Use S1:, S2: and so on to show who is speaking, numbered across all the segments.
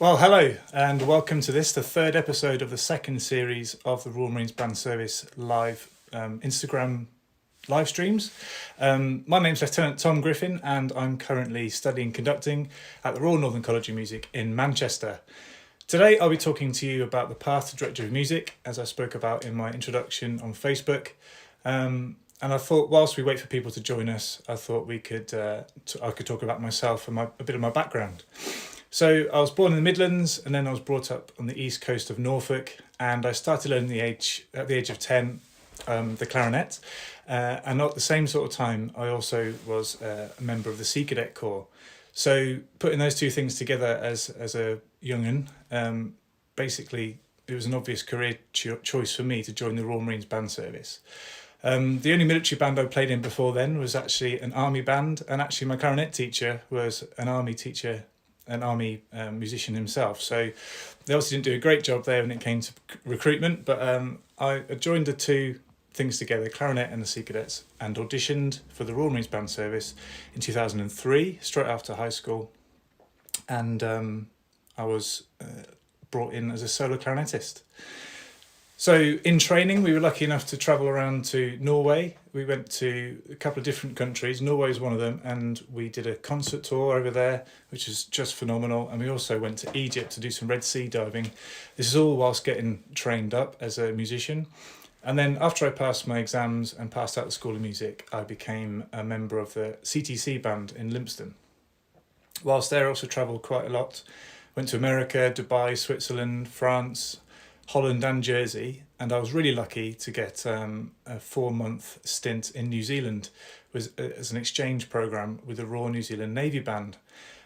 S1: Well, hello and welcome to this, the third episode of the second series of the Royal Marines Band Service live Instagram live streams. My name's Lieutenant Tom Griffin and I'm currently studying conducting at the Royal Northern College of Music in Manchester. Today I'll be talking to you about the path to Director of Music, as I spoke about in my introduction on Facebook. And I thought, whilst we wait for people to join us, I thought I could talk about myself and a bit of my background. So I was born in the Midlands and then I was brought up on the east coast of Norfolk, and I started learning at the age of 10 the clarinet, and at the same sort of time I also was a member of the Sea Cadet Corps. So putting those two things together as a young'un, basically it was an obvious career choice for me to join the Royal Marines Band Service. The only military band I played in before then was actually an army band, and actually my clarinet teacher was an army teacher, an army musician himself. So they obviously didn't do a great job there when it came to recruitment, but I joined the two things together, clarinet and the Sea Cadets, and auditioned for the Royal Marines Band Service in 2003, straight after high school. And I was brought in as a solo clarinetist. So in training, we were lucky enough to travel around to Norway. We went to a couple of different countries. Norway was one of them, and we did a concert tour over there, which is just phenomenal. And we also went to Egypt to do some Red Sea diving. This is all whilst getting trained up as a musician. And then after I passed my exams and passed out the School of Music, I became a member of the CTC band in Lympstone. Whilst there, I also travelled quite a lot. Went to America, Dubai, Switzerland, France, Holland and Jersey, and I was really lucky to get a 4-month stint in New Zealand as an exchange program with the Royal New Zealand Navy Band.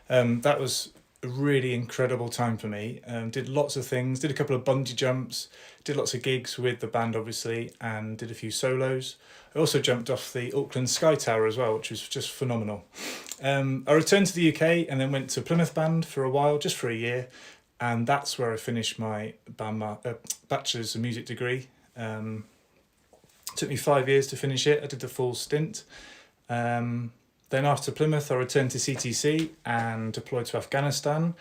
S1: That was a really incredible time for me. Did lots of things, did a couple of bungee jumps, did lots of gigs with the band obviously, and did a few solos. I also jumped off the Auckland Sky Tower as well, which was just phenomenal. I returned to the UK and then went to Plymouth Band for a while, just for a year. And that's where I finished my Bachelor's of Music degree. Took me 5 years to finish it. I did the full stint. Then after Plymouth, I returned to CTC and deployed to Afghanistan.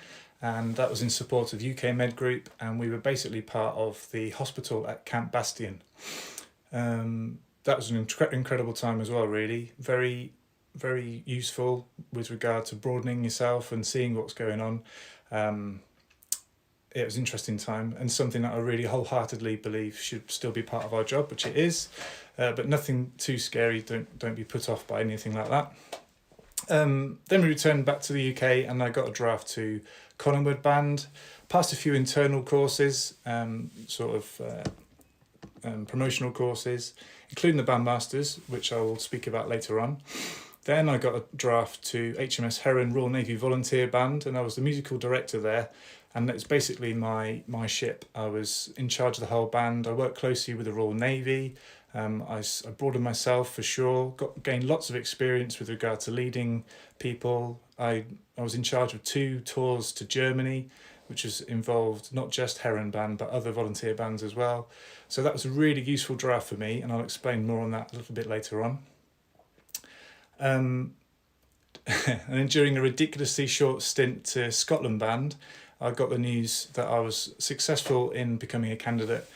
S1: And that was in support of UK Med Group. And we were basically part of the hospital at Camp Bastion. That was an incredible time as well, really. Very, very useful with regard to broadening yourself and seeing what's going on. It was an interesting time and something that I really wholeheartedly believe should still be part of our job, which it is, but nothing too scary. Don't be put off by anything like that. Then we returned back to the UK and I got a draft to Collingwood Band, passed a few internal courses, promotional courses, including the bandmasters, which I will speak about later on. Then I got a draft to HMS Heron Royal Navy Volunteer Band, and I was the musical director there. And it's basically my ship. I was in charge of the whole band. I worked closely with the Royal Navy. I broadened myself for sure, gained lots of experience with regard to leading people. I was in charge of 2 tours to Germany, which has involved not just Heron Band, but other volunteer bands as well. So that was a really useful draft for me, and I'll explain more on that a little bit later on. And then during a ridiculously short stint to Scotland Band, I got the news that I was successful in becoming a candidate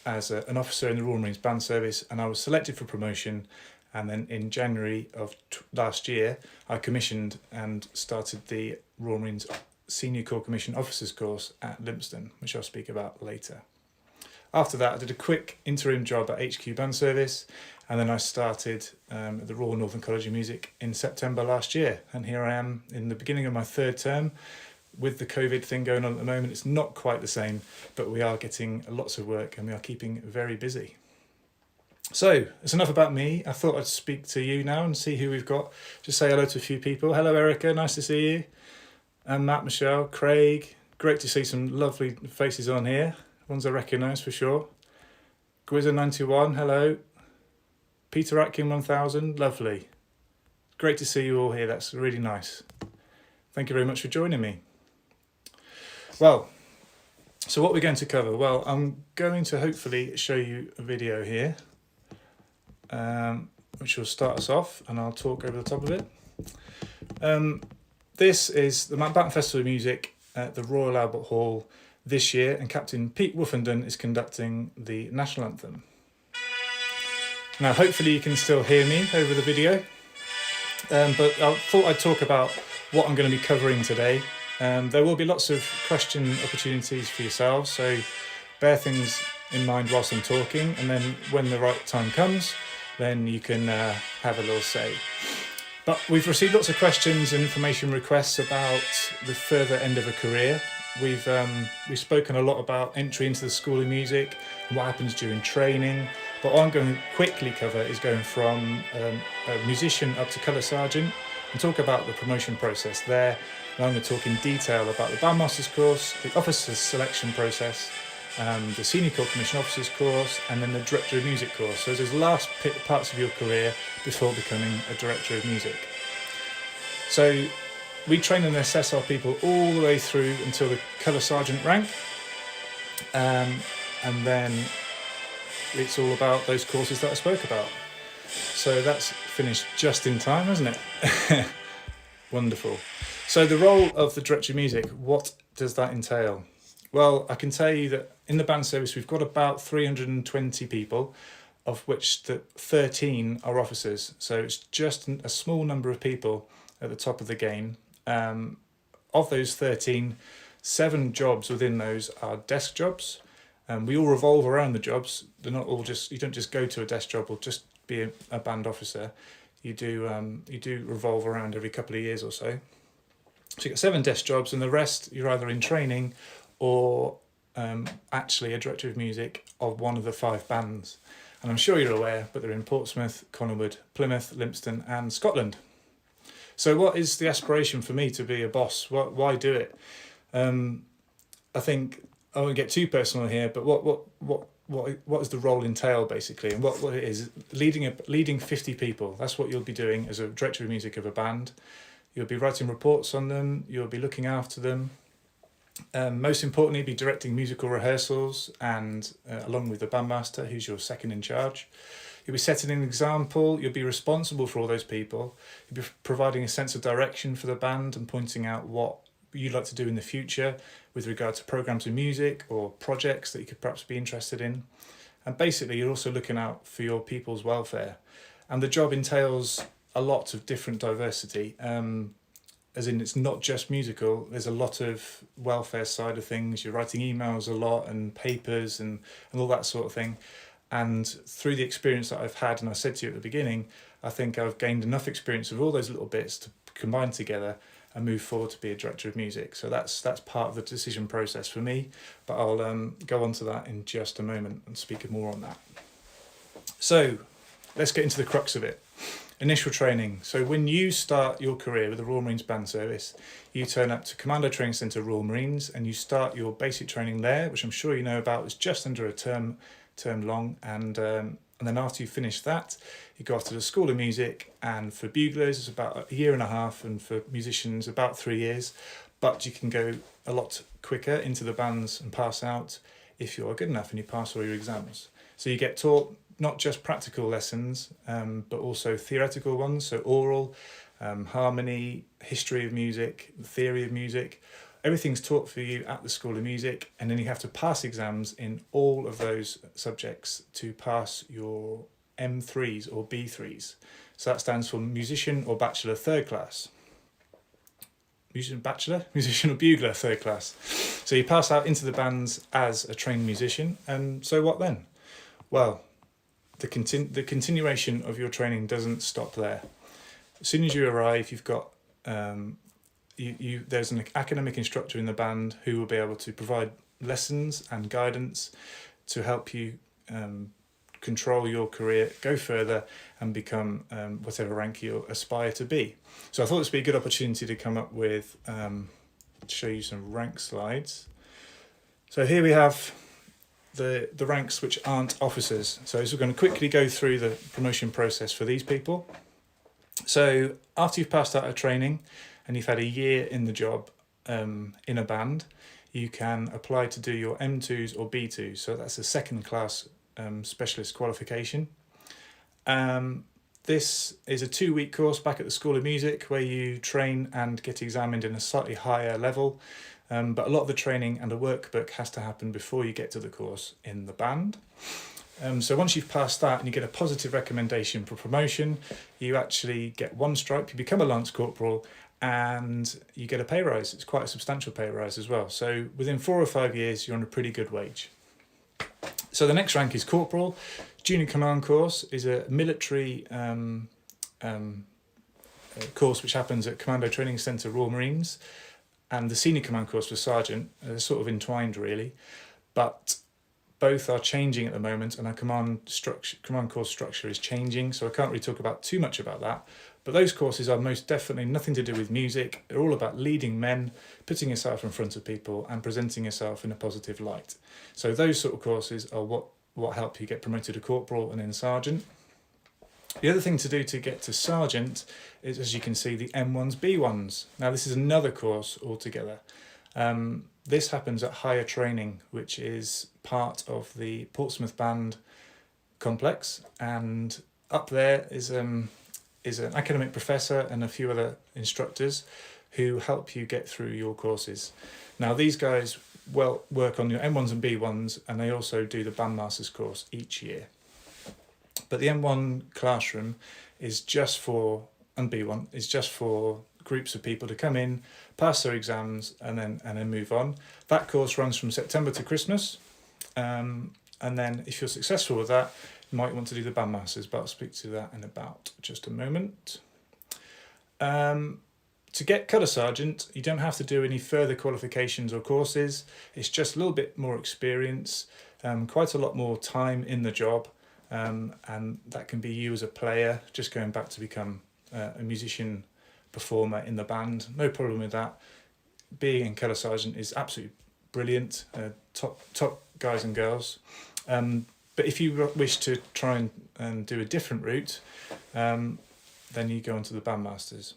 S1: as an officer in the Royal Marines Band Service, and I was selected for promotion. And then in January of last year, I commissioned and started the Royal Marines Senior Corps Commission Officers course at Lympstone, which I'll speak about later. After that, I did a quick interim job at HQ Band Service, and then I started at the Royal Northern College of Music in September last year. And here I am in the beginning of my 3rd term. With the COVID thing going on at the moment, it's not quite the same, but we are getting lots of work and we are keeping very busy. So it's enough about me. I thought I'd speak to you now and see who we've got. Just say hello to a few people. Hello, Erica. Nice to see you. And Matt, Michelle, Craig. Great to see some lovely faces on here. Ones I recognise for sure. Gwizzer91, hello. Peter Atkin 1000, lovely. Great to see you all here. That's really nice. Thank you very much for joining me. Well, so what we're going to cover? Well, I'm going to hopefully show you a video here, which will start us off, and I'll talk over the top of it. This is the Mountbatten Festival of Music at the Royal Albert Hall this year, and Captain Pete Woofenden is conducting the national anthem. Now, hopefully you can still hear me over the video, but I thought I'd talk about what I'm going to be covering today. There will be lots of question opportunities for yourselves, so bear things in mind whilst I'm talking, and then when the right time comes, then you can have a little say. But we've received lots of questions and information requests about the further end of a career. We've spoken a lot about entry into the School of Music and what happens during training. But what I'm going to quickly cover is going from a musician up to colour sergeant and talk about the promotion process there. And I'm going to talk in detail about the bandmasters course, the officers selection process, the senior corps commission officers course, and then the director of music course. So those last parts of your career before becoming a director of music. So we train and assess our people all the way through until the colour sergeant rank, and then it's all about those courses that I spoke about. So that's finished just in time, hasn't it? Wonderful. So the role of the director of music, what does that entail? Well, I can tell you that in the band service we've got about 320 people, of which the 13 are officers. So it's just a small number of people at the top of the game. Of those 13, 7 jobs within those are desk jobs. We all revolve around the jobs. They're not all just, you don't just go to a desk job or just be a band officer. You do revolve around every couple of years or so. So you've got 7 desk jobs, and the rest you're either in training or actually a director of music of one of the 5 bands. And I'm sure you're aware, but they're in Portsmouth, Connaught, Plymouth, Lympstone and Scotland. So what is the aspiration for me to be a boss? Why do it? I think I won't get too personal here, but what does the role entail basically? And what it is, leading 50 people. That's what you'll be doing as a director of music of a band. You'll be writing reports on them. You'll be looking after them. Most importantly, be directing musical rehearsals, and along with the bandmaster, who's your second in charge. You'll be setting an example. You'll be responsible for all those people. You'll be providing a sense of direction for the band and pointing out what you'd like to do in the future with regard to programmes of music or projects that you could perhaps be interested in. And basically, you're also looking out for your people's welfare. And the job entails a lot of different diversity. As in, it's not just musical. There's a lot of welfare side of things. You're writing emails a lot and papers and all that sort of thing. And through the experience that I've had, and I said to you at the beginning, I think I've gained enough experience of all those little bits to combine together and move forward to be a director of music. So that's part of the decision process for me, but I'll go on to that in just a moment and speak more on that. So let's get into the crux of it. Initial training. So when you start your career with the Royal Marines Band Service, you turn up to Commando Training Centre Royal Marines and you start your basic training there, which I'm sure you know about. It's just under a term long, and then after you finish that, you go off to the School of Music, and for buglers it's about a year and a half, and for musicians about 3 years, but you can go a lot quicker into the bands and pass out if you're good enough and you pass all your exams. So you get taught not just practical lessons, but also theoretical ones, so oral, harmony, history of music, theory of music. Everything's taught for you at the School of Music, and then you have to pass exams in all of those subjects to pass your M3s or B3s. So that stands for Musician or Bachelor Third Class. Musician Bachelor? Musician or Bugler Third Class. So you pass out into the bands as a trained musician, and so what then? Well, the continuation of your training doesn't stop there. As soon as you arrive, you've got there's an academic instructor in the band who will be able to provide lessons and guidance to help you control your career, go further and become whatever rank you aspire to be. So I thought this would be a good opportunity to come up with, show you some rank slides. So here we have the ranks which aren't officers. So we're going to quickly go through the promotion process for these people. So after you've passed out a training and you've had a year in the job in a band, you can apply to do your M2s or B2s. So that's a second class specialist qualification. This is a 2-week course back at the School of Music where you train and get examined in a slightly higher level. but a lot of the training and a workbook has to happen before you get to the course in the band. So once you've passed that and you get a positive recommendation for promotion, you actually get one stripe, you become a Lance Corporal, and you get a pay rise. It's quite a substantial pay rise as well. So within 4 or 5 years, you're on a pretty good wage. So the next rank is Corporal. Junior Command course is a military course which happens at Commando Training Centre, Royal Marines, and the Senior Command course for Sergeant. They're sort of entwined really, but both are changing at the moment, and our command course structure is changing, so I can't really talk about too much about that. But those courses are most definitely nothing to do with music. They're all about leading men, putting yourself in front of people and presenting yourself in a positive light. So those sort of courses are what help you get promoted to Corporal and then Sergeant. The other thing to do to get to Sergeant is, as you can see, the M1s, B1s. Now this is another course altogether. This happens at higher training, which is part of the Portsmouth Band complex, and up there is an academic professor and a few other instructors who help you get through your courses. Now these guys work on your M1s and B1s, and they also do the bandmasters course each year. But the M1 classroom is just for, and B1 is just for groups of people to come in, pass their exams, and then move on. That course runs from September to Christmas, and then if you're successful with that, you might want to do the bandmasters, but I'll speak to that in about just a moment. To get Colour Sergeant, you don't have to do any further qualifications or courses. It's just a little bit more experience, quite a lot more time in the job, and that can be you as a player, just going back to become a musician performer in the band. No problem with that. Being in Colour Sergeant is absolutely brilliant, top guys and girls. But if you wish to try and do a different route, then you go on to the bandmasters.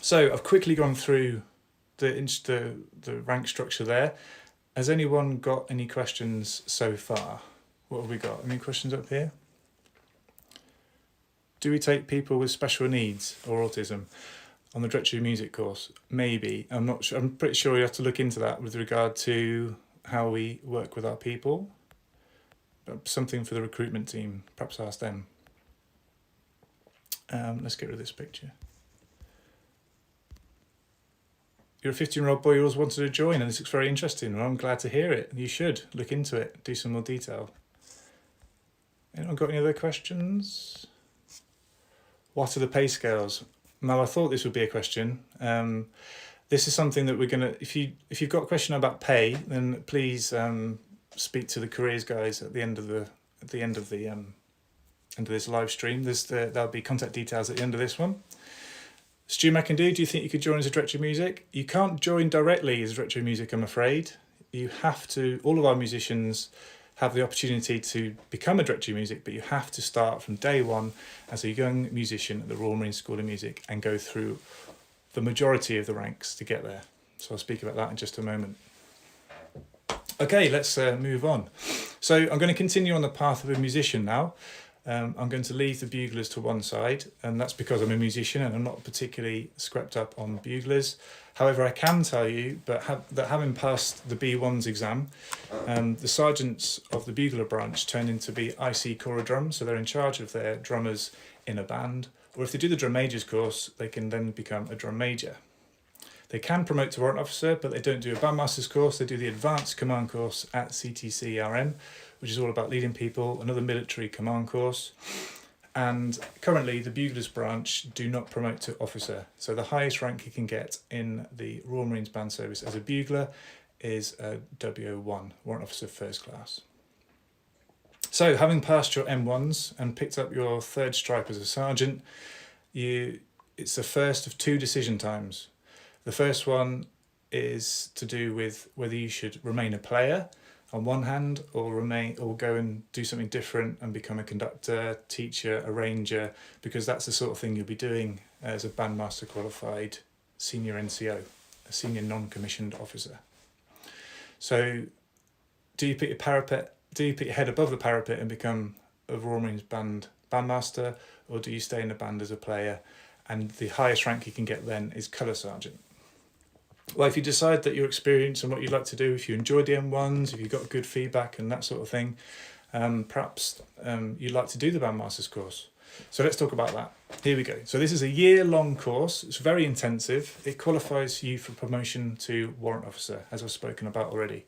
S1: So I've quickly gone through the rank structure there. Has anyone got any questions so far? What have we got? Any questions up here? Do we take people with special needs or autism on the Directory of Music course? Maybe. I'm not sure. I'm pretty sure you have to look into that with regard to how we work with our people. Something for the recruitment team. Perhaps ask them. Let's get rid of this picture. You're a 15-year-old boy who always wanted to join, and this looks very interesting. Well, I'm glad to hear it. You should look into it, do some more detail. Anyone got any other questions? What are the pay scales? Now, I thought this would be a question. This is something that we're gonna. If you've got a question about pay, then please speak to the careers guys at the end of this live stream. There'll be contact details at the end of this one. Stu McIndoe, do you think you could join as a Director of Music? You can't join directly as a Director of Music, I'm afraid. You have to. All of our musicians have the opportunity to become a Director of Music, but you have to start from day one as a young musician at the Royal Marine School of Music and go through the majority of the ranks to get there. So I'll speak about that in just a moment. Okay, let's move on. So I'm going to continue on the path of a musician now. I'm going to leave the buglers to one side, and that's because I'm a musician and I'm not particularly scrapped up on buglers. However, I can tell you that having passed the B1's exam, the sergeants of the bugler branch turn into be IC Corps Drum, so they're in charge of their drummers in a band, or if they do the drum majors course, they can then become a drum major. They can promote to warrant officer, but they don't do a bandmasters course. They do the advanced command course at CTC-RM, which is all about leading people, another military command course. And currently the buglers branch do not promote to officer. So the highest rank you can get in the Royal Marines Band Service as a bugler is a WO1, Warrant Officer First Class. So having passed your M1s and picked up your third stripe as a sergeant, it's the first of two decision times. The first one is to do with whether you should remain a player on one hand, or go and do something different and become a conductor, teacher, arranger, because that's the sort of thing you'll be doing as a bandmaster qualified senior NCO, a senior non-commissioned officer. So do you put your head above the parapet and become a Royal Marines bandmaster, or do you stay in the band as a player? And the highest rank you can get then is Colour Sergeant. Well, if you decide that your experience and what you'd like to do, if you enjoyed the M1s, if you got good feedback and that sort of thing, perhaps you'd like to do the bandmasters course. So let's talk about that. Here we go. So this is a year-long course. It's very intensive. It qualifies you for promotion to warrant officer, as I've spoken about already.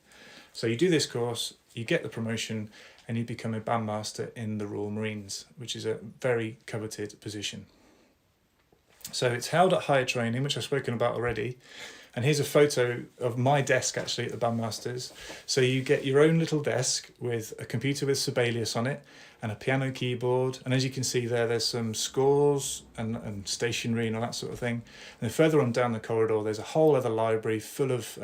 S1: So you do this course, you get the promotion, and you become a bandmaster in the Royal Marines, which is a very coveted position. So it's held at higher training, which I've spoken about already. And here's a photo of my desk actually at the bandmasters. So you get your own little desk with a computer with Sibelius on it and a piano keyboard. And as you can see there, there's some scores and stationery and all that sort of thing. And then further on down the corridor, there's a whole other library full of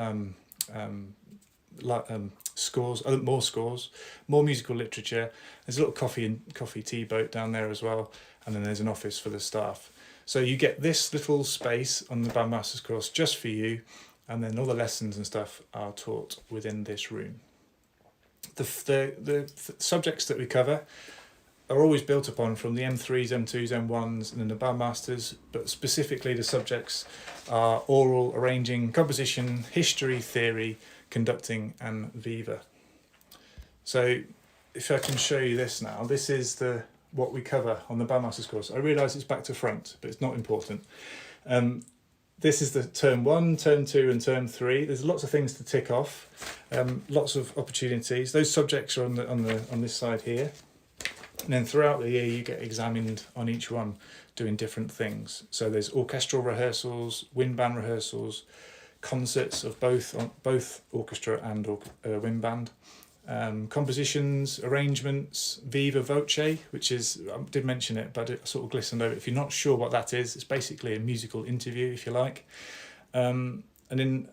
S1: scores, more scores, more musical literature. There's a little coffee tea boat down there as well. And then there's an office for the staff. So you get this little space on the bandmasters course just for you, and then all the lessons and stuff are taught within this room. The subjects that we cover are always built upon from the M3s, M2s, M1s, and then the bandmasters, but specifically the subjects are oral, arranging, composition, history, theory, conducting, and viva. So if I can show you this now, this is what we cover on the bandmasters course. I realise it's back to front, but it's not important. This is the term 1, term 2, and term 3. There's lots of things to tick off, lots of opportunities. Those subjects are on this side here, and then throughout the year you get examined on each one, doing different things. So there's orchestral rehearsals, wind band rehearsals, concerts of both orchestra and wind band. Compositions, arrangements, viva voce, which is, I did mention it, but it sort of glistened over. If you're not sure what that is, it's basically a musical interview, if you like. And then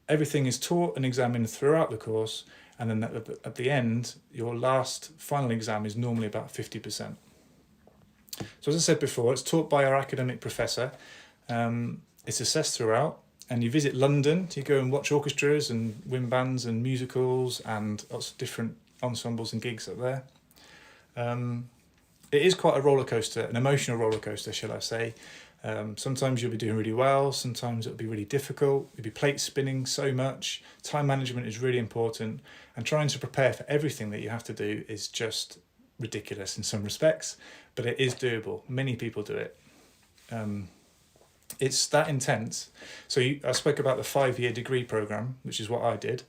S1: everything is taught and examined throughout the course, and then at the end, your final exam is normally about 50%. So as I said before, it's taught by our academic professor. It's assessed throughout. And you visit London, you go and watch orchestras and wind bands and musicals and lots of different ensembles and gigs up there. It is quite a roller coaster, an emotional roller coaster, shall I say. Sometimes you'll be doing really well, sometimes it'll be really difficult. You'll be plate spinning so much. Time management is really important, and trying to prepare for everything that you have to do is just ridiculous in some respects, but it is doable. Many people do it. It's that intense. So I spoke about the 5-year degree program, which is what I did.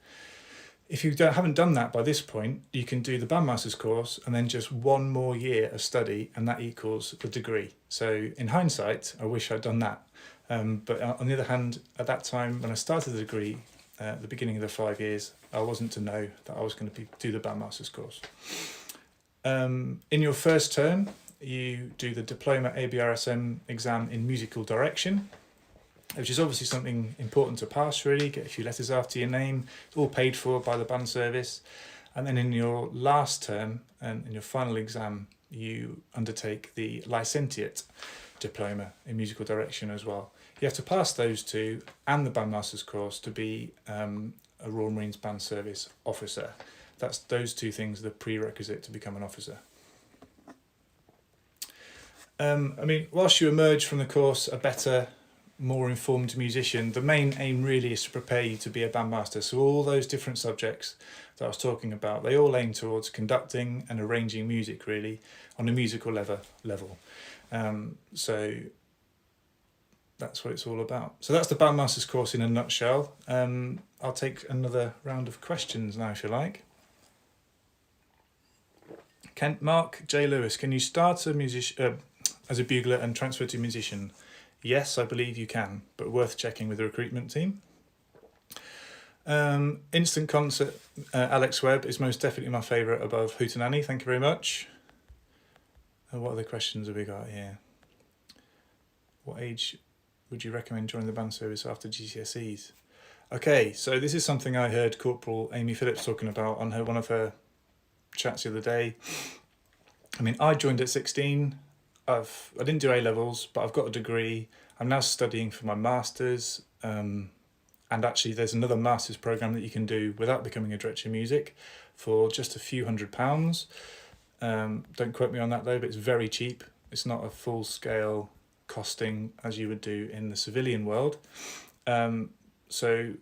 S1: If you haven't done that by this point, you can do the bandmasters course and then just one more year of study, and that equals the degree. So in hindsight, I wish I'd done that. But on the other hand, at that time when I started the degree, at the beginning of the 5 years, I wasn't to know that I was going to do the bandmasters course. In your first term, you do the diploma ABRSM exam in musical direction, which is obviously something important to pass, really. Get a few letters after your name. It's all paid for by the band service. And then in your last term and in your final exam, you undertake the licentiate diploma in musical direction as well. You have to pass those two and the bandmasters course to be a Royal Marines Band Service officer. Those two things are the prerequisite to become an officer. Whilst you emerge from the course a better, more informed musician, the main aim really is to prepare you to be a bandmaster. So all those different subjects that I was talking about, they all aim towards conducting and arranging music, really, on a musical level. So that's what it's all about. So that's the bandmasters course in a nutshell. I'll take another round of questions now, if you like. Mark J. Lewis, can you start as a bugler and transfer to musician? Yes, I believe you can, but worth checking with the recruitment team. Instant concert, Alex Webb is most definitely my favourite above Hootenanny. Thank you very much. What other questions have we got here? What age would you recommend joining the band service after GCSEs? Okay, so this is something I heard Corporal Amy Phillips talking about on one of her chats the other day. I joined at 16. I didn't do A-levels, but I've got a degree. I'm now studying for my Masters, and actually there's another Masters programme that you can do without becoming a director of music for just a few £100s. Don't quote me on that though, but it's very cheap. It's not a full-scale costing as you would do in the civilian world. So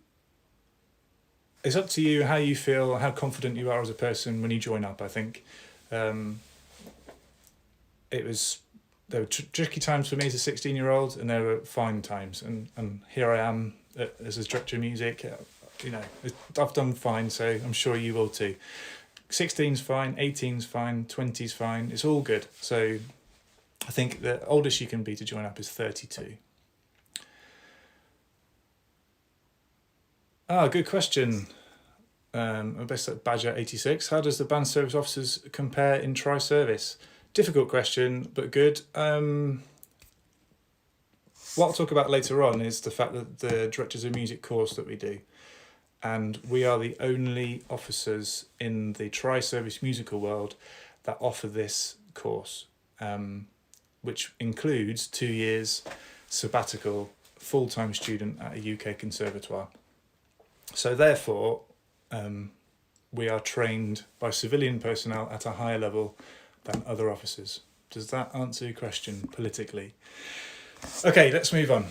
S1: it's up to you how you feel, how confident you are as a person when you join up. I think there were tricky times for me as a 16-year-old, and there were fine times, and here I am as a director of music. I've done fine, so I'm sure you will too. 16's fine, 18's fine, 20's fine. It's all good. So I think the oldest you can be to join up is 32. Good question. Best at Badger 86. How does the band service officers compare in tri-service? Difficult question, but good. What I'll talk about later on is the fact that the Directors of Music course that we do, and we are the only officers in the tri-service musical world that offer this course, which includes 2 years sabbatical, full-time student at a UK conservatoire. So therefore, we are trained by civilian personnel at a higher level than other officers. Does that answer your question politically? Okay, let's move on.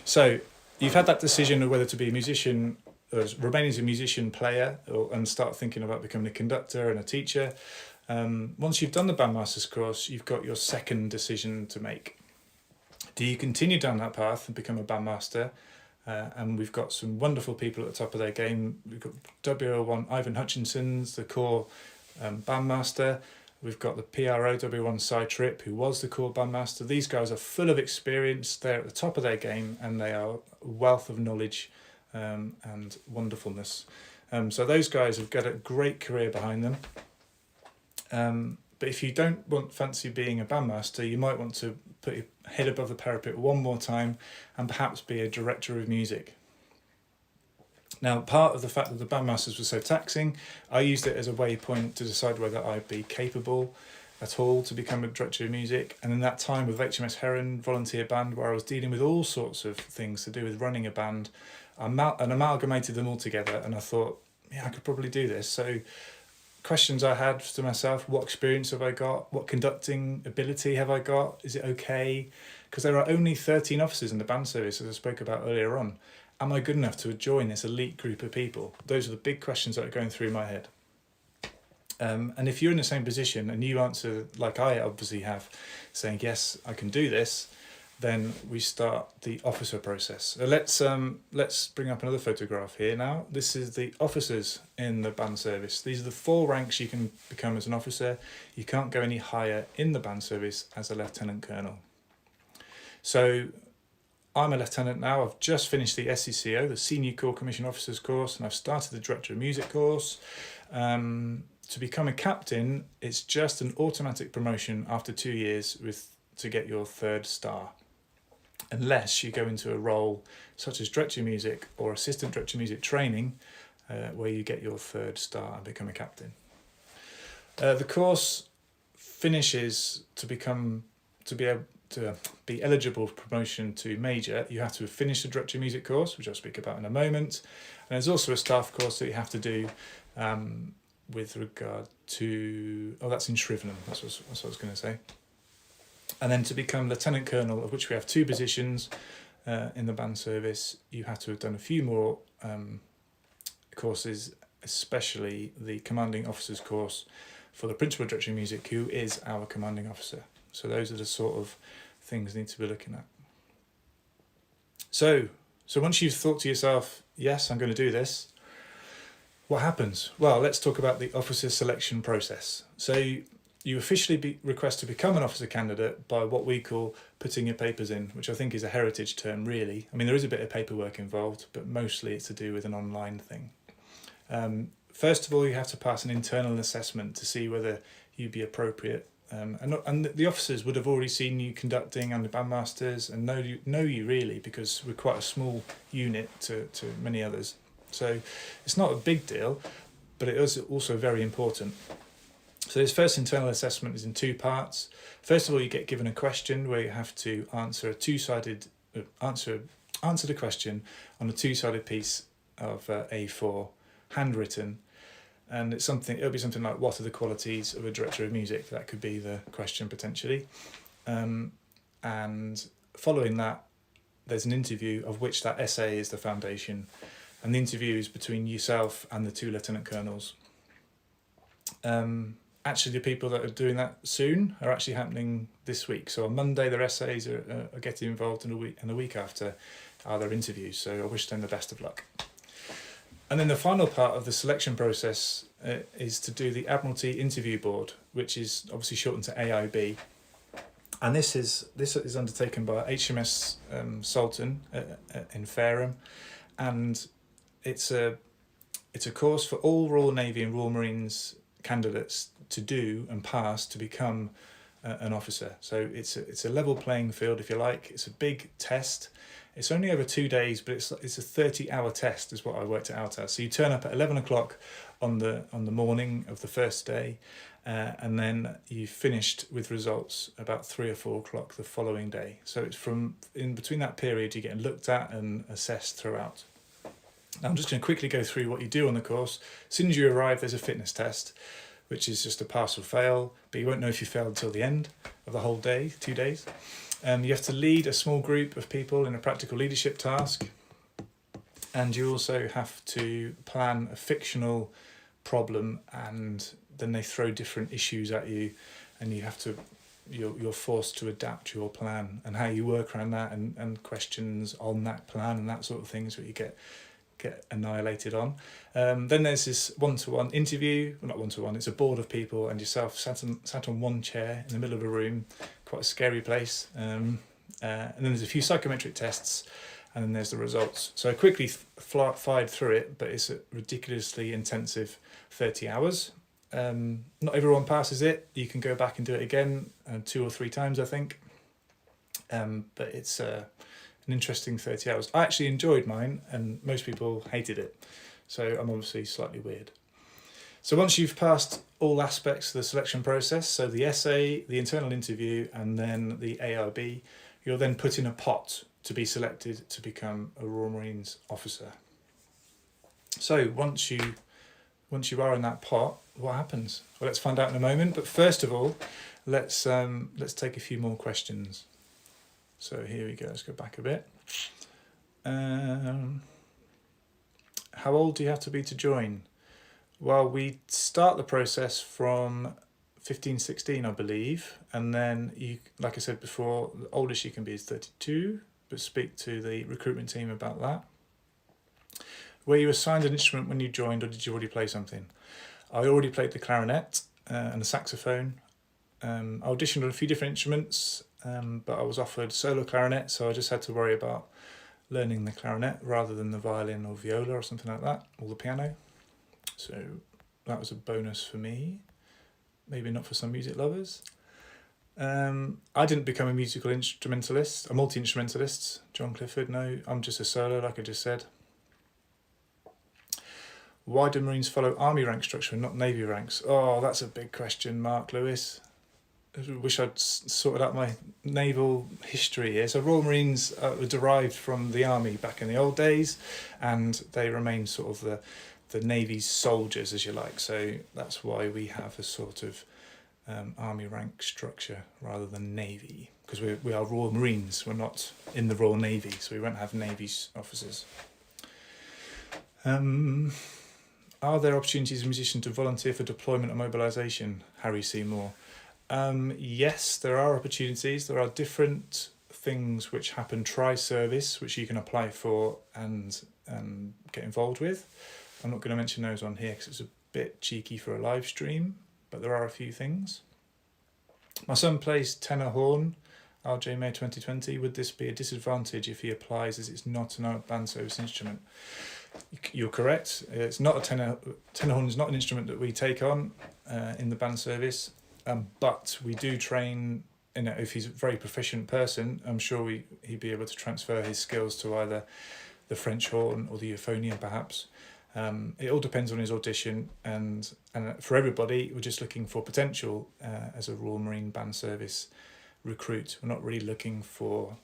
S1: So you've had that decision of whether to be a musician, or remain as a musician player, and start thinking about becoming a conductor and a teacher. Once you've done the bandmasters course, you've got your second decision to make. Do you continue down that path and become a bandmaster? And we've got some wonderful people at the top of their game. We've got WO1 Ivan Hutchinson's the core bandmaster. We've got the PRO W1 Side Trip, who was the core bandmaster. These guys are full of experience. They're at the top of their game, and they are a wealth of knowledge and wonderfulness. So those guys have got a great career behind them. But if you don't fancy being a bandmaster, you might want to put your head above the parapet one more time and perhaps be a director of music. Now, part of the fact that the bandmasters were so taxing, I used it as a waypoint to decide whether I'd be capable at all to become a director of music. And in that time with HMS Heron volunteer band, where I was dealing with all sorts of things to do with running a band, I amalgamated them all together, and I thought, yeah, I could probably do this. So questions I had to myself: what experience have I got? What conducting ability have I got? Is it okay? Because there are only 13 officers in the band service, as I spoke about earlier on. Am I good enough to join this elite group of people? Those are the big questions that are going through my head. And if you're in the same position and you answer like I obviously have, saying, yes, I can do this, then we start the officer process. So let's bring up another photograph here now. This is the officers in the band service. These are the 4 ranks you can become as an officer. You can't go any higher in the band service as a lieutenant colonel. So I'm a lieutenant now. I've just finished the SCCO, the Senior Corps Commission Officers course, and I've started the Director of Music course. To become a captain, it's just an automatic promotion after 2 years to get your 3rd star, unless you go into a role such as Director of Music or Assistant Director of Music training, where you get your 3rd star and become a captain. The course finishes to be able to be eligible for promotion to major. You have to have finished the Director of Music course, which I'll speak about in a moment. And there's also a staff course that you have to do with regard to, that's in Shrivenham, that's what I was going to say. And then to become Lieutenant Colonel, of which we have 2 positions in the band service, you have to have done a few more courses, especially the Commanding Officers course for the Principal Director of Music, who is our Commanding Officer. So those are the sort of things you need to be looking at. So once you've thought to yourself, yes, I'm going to do this, what happens? Well, let's talk about the officer selection process. So you officially request to become an officer candidate by what we call putting your papers in, which I think is a heritage term, really. I mean, there is a bit of paperwork involved, but mostly it's to do with an online thing. First of all, you have to pass an internal assessment to see whether you'd be appropriate. And the officers would have already seen you conducting under bandmasters and know you really, because we're quite a small unit to many others. So it's not a big deal, but it is also very important. So this first internal assessment is in 2 parts. First of all, you get given a question where you have to answer answer the question on a 2-sided piece of A4, handwritten. And it'll be something like, what are the qualities of a director of music? That could be the question potentially. And following that, there's an interview of which that essay is the foundation, and the interview is between yourself and the 2 lieutenant colonels. Actually, the people that are doing that soon are actually happening this week. So on Monday, their essays are getting involved, in a week after are their interviews. So I wish them the best of luck. And then the final part of the selection process is to do the Admiralty Interview Board, which is obviously shortened to AIB. And this is undertaken by HMS Sultan in Fareham, and it's a course for all Royal Navy and Royal Marines candidates to do and pass to become an officer. So it's a level playing field, if you like. It's a big test. It's only over 2 days, but it's a 30-hour test is what I worked it out as. So you turn up at 11 o'clock on the morning of the first day, and then you finished with results about 3 or 4 o'clock the following day. So it's from in between that period you're getting looked at and assessed throughout. Now I'm just going to quickly go through what you do on the course. As soon as you arrive, there's a fitness test, which is just a pass or fail, but you won't know if you failed until the end of the whole day, 2 days. You have to lead a small group of people in a practical leadership task, and you also have to plan a fictional problem, and then they throw different issues at you, and you're forced to adapt your plan and how you work around that, and questions on that plan and that sort of thing is what you get annihilated on. Then there's this one-to-one interview, well, not one-to-one, it's a board of people and yourself sat on one chair in the middle of a room, quite a scary place. And then there's a few psychometric tests, and then there's the results. So I quickly fired through it, but it's a ridiculously intensive 30 hours. Not everyone passes it. You can go back and do it again 2 or 3 times, I think. But it's an interesting 30 hours. I actually enjoyed mine, and most people hated it. So I'm obviously slightly weird. So once you've passed all aspects of the selection process, so the essay, the internal interview, and then the AIB, you're then put in a pot to be selected to become a Royal Marines officer. So once you are in that pot, what happens? Well, let's find out in a moment. But first of all, let's take a few more questions. So here we go. Let's go back a bit. How old do you have to be to join? Well, we start the process from 15, 16, I believe. And then you, like I said before, the oldest you can be is 32, but speak to the recruitment team about that. Were you assigned an instrument when you joined, or did you already play something? I already played the clarinet and the saxophone. I auditioned on a few different instruments, but I was offered solo clarinet, so I just had to worry about learning the clarinet rather than the violin or viola or something like that, or the piano. So that was a bonus for me, maybe not for some music lovers. I didn't become a musical instrumentalist, a multi-instrumentalist, John Clifford, no, I'm just a solo, like I just said. Why do Marines follow Army rank structure and not Navy ranks? Oh, that's a big question, Mark Lewis. I wish I'd sorted out my naval history here. So Royal Marines were derived from the Army back in the old days, and they remain sort of the Navy's soldiers, as you like. So that's why we have a sort of Army rank structure rather than Navy, because we are Royal Marines. We're not in the Royal Navy, so we won't have Navy officers. Are there opportunities for musicians to volunteer for deployment or mobilisation? Harry Seymour. Yes, there are opportunities. There are different things which happen tri-service, which you can apply for and get involved with. I'm not going to mention those on here because it's a bit cheeky for a live stream, but there are a few things. My son plays tenor horn, RJ May 2020. Would this be a disadvantage if he applies, as it's not an band service instrument? You're correct. It's not a tenor horn is not an instrument that we take on in the band service, but we do train. If he's a very proficient person, I'm sure he'd be able to transfer his skills to either the French horn or the euphonium, perhaps. It all depends on his audition, and for everybody, we're just looking for potential as a Royal Marine Band Service recruit. We're not really looking for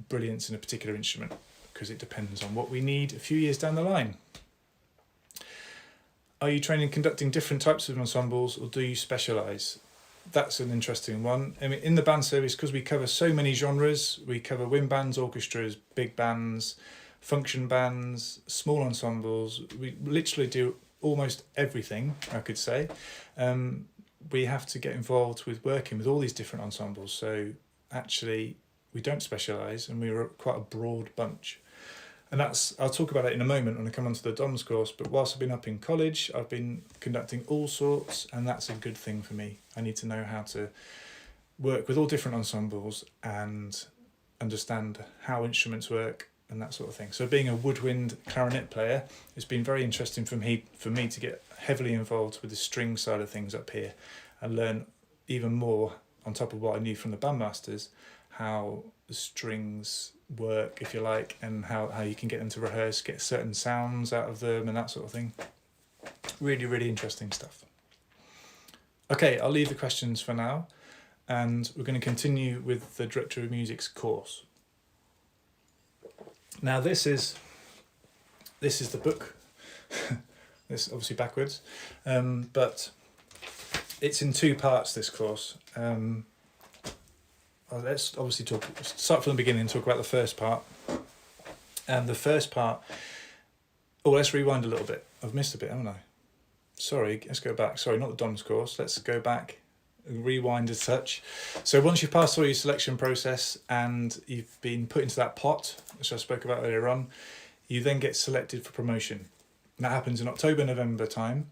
S1: brilliance in a particular instrument, because it depends on what we need a few years down the line. Are you trained in conducting different types of ensembles, or do you specialise? that's an interesting one. I mean, in the band service, because we cover so many genres, we cover wind bands, orchestras, big bands, function bands, small ensembles. We literally do almost everything, I could say. We have to get involved with working with all these different ensembles. So actually, we don't specialise, and we're quite a broad bunch. And I'll talk about it in a moment when I come onto the DOMS course, but whilst I've been up in college, I've been conducting all sorts, and that's a good thing for me. I need to know how to work with all different ensembles and understand how instruments work and that sort of thing. So being a woodwind clarinet player, it's been very interesting for me to get heavily involved with the string side of things up here and learn even more on top of what I knew from the bandmasters, how the strings work, if you like, and how you can get them to rehearse, get certain sounds out of them and that sort of thing. Really, really interesting stuff. Okay, I'll leave the questions for now, and we're going to continue with the Director of Music's course. Now this is the book. This is obviously backwards, but it's in two parts, this course. Let's obviously start from the beginning and talk about the first part. And the first part, let's rewind a little bit. I've missed a bit, haven't I? Sorry, let's go back. Sorry, not the DOMS course. Let's go back and rewind as such. So once you've passed through your selection process and you've been put into that pot, which I spoke about earlier on, you then get selected for promotion. And that happens in October, November time.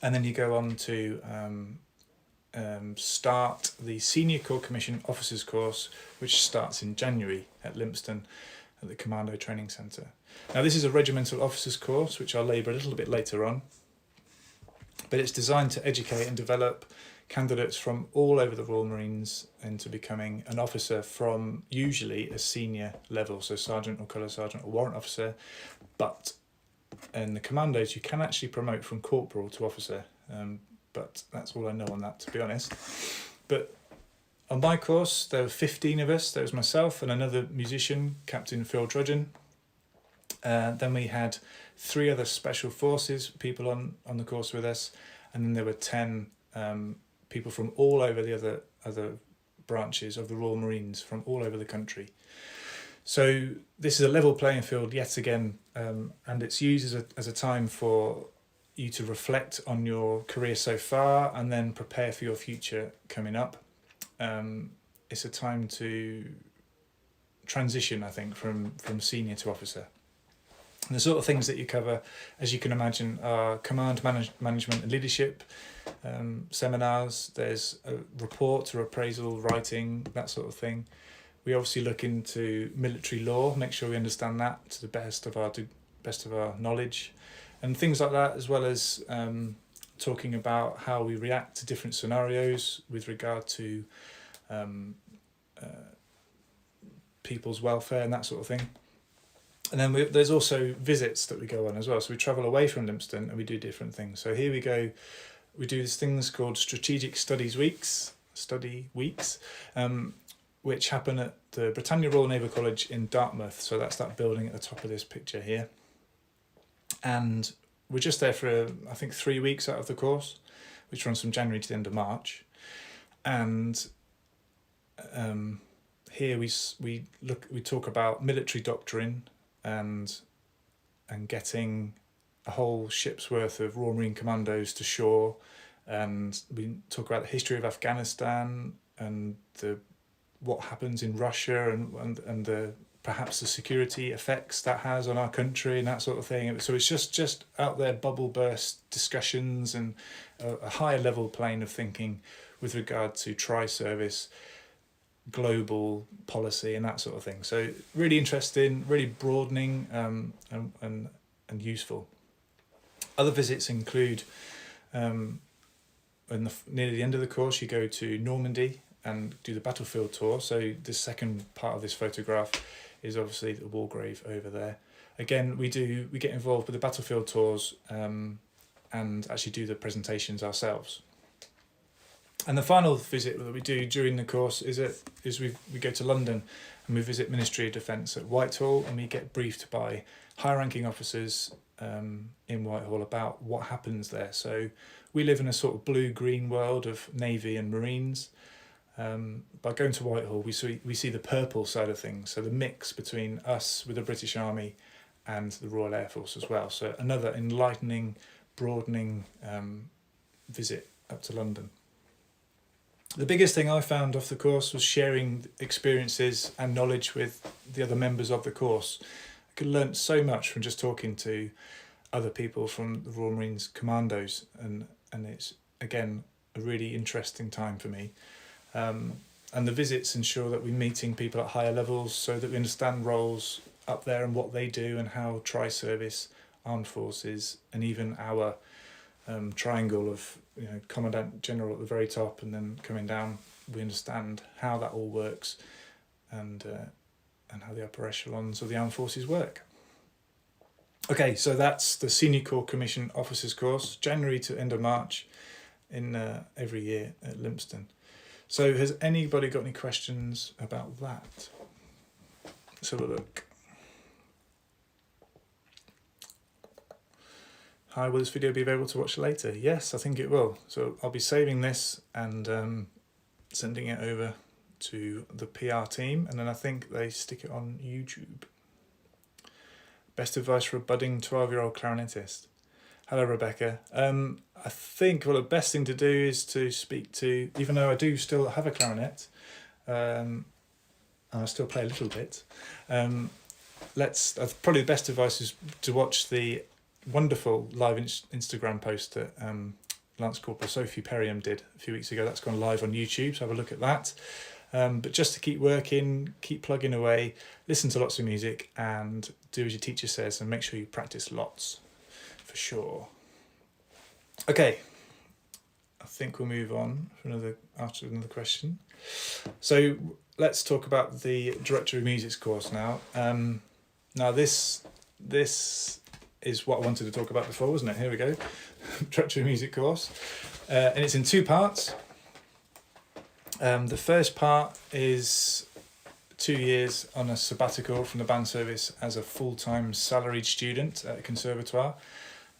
S1: And then you go on to start the Senior Corps Commission Officers course, which starts in January at Lympstone at the Commando Training Centre. Now this is a regimental officers course, which I'll labour a little bit later on, but it's designed to educate and develop candidates from all over the Royal Marines into becoming an officer from usually a senior level, so sergeant or colour sergeant or warrant officer, but in the commandos you can actually promote from corporal to officer. But that's all I know on that, to be honest. But on my course, there were 15 of us. There was myself and another musician, Captain Phil Trudgeon. Then we had 3 other special forces people on the course with us. And then there were 10 people from all over the other branches of the Royal Marines, from all over the country. So this is a level playing field yet again, and it's used as a time for you to reflect on your career so far and then prepare for your future coming up. It's a time to transition, I think, from senior to officer. And the sort of things that you cover, as you can imagine, are command management and leadership, seminars, there's a report or appraisal, writing, that sort of thing. We obviously look into military law, make sure we understand that to the best of our knowledge, and things like that, as well as talking about how we react to different scenarios with regard to people's welfare and that sort of thing. And then there's also visits that we go on as well. So we travel away from Lympstone and we do different things. So here we go, we do these things called Strategic Study Weeks, which happen at the Britannia Royal Naval College in Dartmouth. So that's that building at the top of this picture here. And we're just there for, I think, 3 weeks out of the course, which runs from January to the end of March. And here we talk about military doctrine and getting a whole ship's worth of Royal Marine Commandos to shore, and we talk about the history of Afghanistan and what happens in Russia and perhaps the security effects that has on our country and that sort of thing. So it's just out there bubble burst discussions and a higher level plane of thinking with regard to tri-service, global policy and that sort of thing. So really interesting, really broadening and useful. Other visits include near the end of the course you go to Normandy and do the battlefield tour. So the second part of this photograph is obviously the war grave over there. Again, we get involved with the battlefield tours and actually do the presentations ourselves. And the final visit that we do during the course is we go to London and we visit Ministry of Defence at Whitehall, and we get briefed by high-ranking officers in Whitehall about what happens there. So we live in a sort of blue-green world of Navy and Marines. By going to Whitehall, we see the purple side of things, so the mix between us with the British Army and the Royal Air Force as well. So another enlightening, broadening visit up to London. The biggest thing I found off the course was sharing experiences and knowledge with the other members of the course. I could learn so much from just talking to other people from the Royal Marines Commandos, and it's, again, a really interesting time for me. And the visits ensure that we're meeting people at higher levels so that we understand roles up there and what they do, and how tri-service, armed forces, and even our triangle of Commandant General at the very top and then coming down, we understand how that all works, and how the upper echelons of the armed forces work. Okay, so that's the Senior Corps Commission Officers course, January to end of March in every year at Lympstone. So has anybody got any questions about that? Let's have a look. Hi, will this video be available to watch later? Yes, I think it will. So I'll be saving this and sending it over to the PR team, and then I think they stick it on YouTube. Best advice for a budding 12-year-old clarinetist. Hello, Rebecca. I think, well, the best thing to do is to speak to, even though I do still have a clarinet, and I still play a little bit, probably the best advice is to watch the wonderful live Instagram post that Lance Corporal Sophie Perriam did a few weeks ago. That's gone live on YouTube, so have a look at that. But just to keep working, keep plugging away, listen to lots of music, and do as your teacher says, and make sure you practice lots, for sure. Okay, I think we'll move on after another question. So let's talk about the Director of Music's course now. Now this is what I wanted to talk about before, wasn't it? Here we go. Director of Music course. And it's in two parts. The first part is 2 years on a sabbatical from the band service as a full-time salaried student at a conservatoire,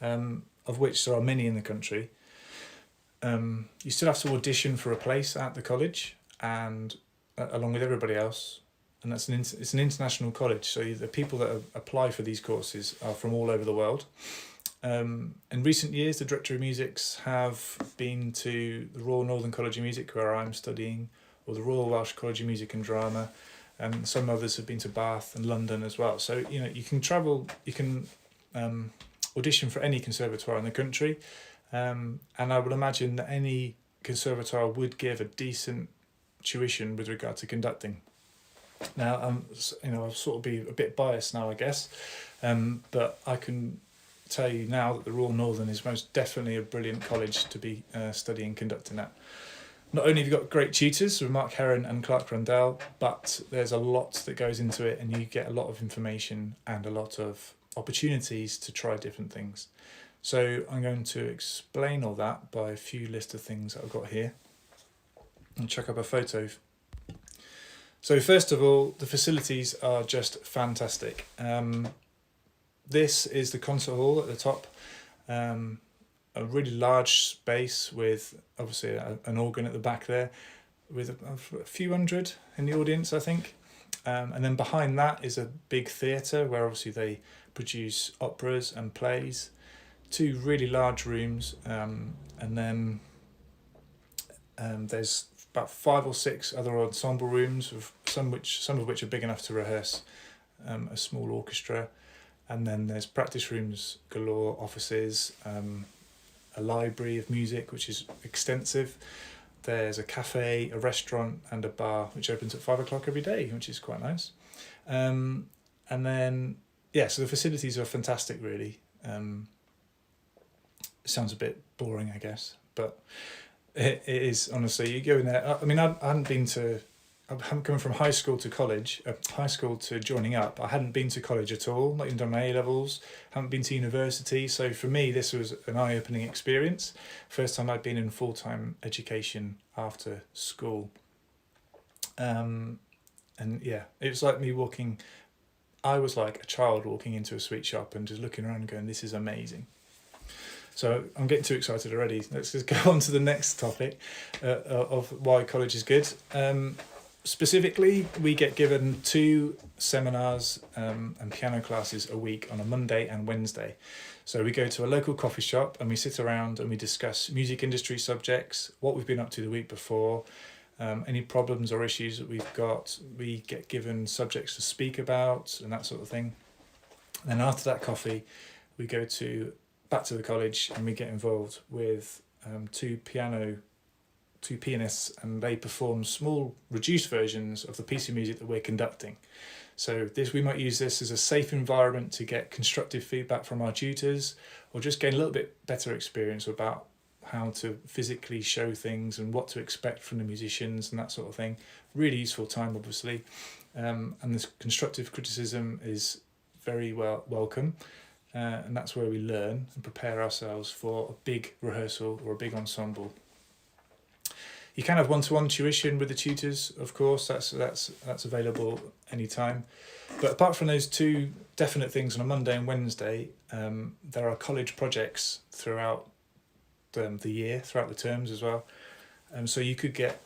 S1: of which there are many in the country. You still have to audition for a place at the college, and along with everybody else. And it's an international college, so the people that apply for these courses are from all over the world. In recent years, the Director of Musics have been to the Royal Northern College of Music, where I'm studying, or the Royal Welsh College of Music and Drama, and some others have been to Bath and London as well. So you can travel, you can audition for any conservatoire in the country, and I would imagine that any conservatoire would give a decent tuition with regard to conducting. Now, I'll sort of be a bit biased now, I guess, but I can tell you now that the Royal Northern is most definitely a brilliant college to be studying conducting at. Not only have you got great tutors with Mark Heron and Clark Rundell, but there's a lot that goes into it, and you get a lot of information and a lot of opportunities to try different things. So I'm going to explain all that by a few list of things that I've got here. And chuck up a photo. So first of all, the facilities are just fantastic. This is the concert hall at the top, a really large space with obviously an organ at the back there, with a few hundred in the audience, I think. And then behind that is a big theatre where obviously they produce operas and plays. 2 really large rooms, and then there's about 5 or 6 other ensemble rooms, some of which are big enough to rehearse a small orchestra, and then there's practice rooms galore, offices, a library of music which is extensive. There's a cafe, a restaurant, and a bar which opens at 5 o'clock every day, which is quite nice. And then so the facilities are fantastic, really. Sounds a bit boring, I guess, but it is, honestly. You go in there. I mean, I haven't come from high school to college, high school to joining up. I hadn't been to college at all, not even done my A-levels, haven't been to university. So for me, this was an eye-opening experience. First time I'd been in full-time education after school. And yeah, it was like me walking I was like a child walking into a sweet shop and just looking around and going, this is amazing. So I'm getting too excited already. Let's just go on to the next topic of why college is good. Specifically, we get given 2 seminars and piano classes a week on a Monday and Wednesday. So we go to a local coffee shop and we sit around and we discuss music industry subjects, what we've been up to the week before, any problems or issues that we've got. We get given subjects to speak about and that sort of thing. And then after that coffee, we go back to the college and we get involved with 2 pianists, and they perform small reduced versions of the piece of music that we're conducting. So we might use this as a safe environment to get constructive feedback from our tutors, or just gain a little bit better experience about how to physically show things and what to expect from the musicians and that sort of thing. Really useful time, obviously. And this constructive criticism is very welcome. And that's where we learn and prepare ourselves for a big rehearsal or a big ensemble. You can have one-to-one tuition with the tutors, of course. That's available anytime. But apart from those 2 definite things on a Monday and Wednesday, there are college projects throughout the year, throughout the terms as well. So you could get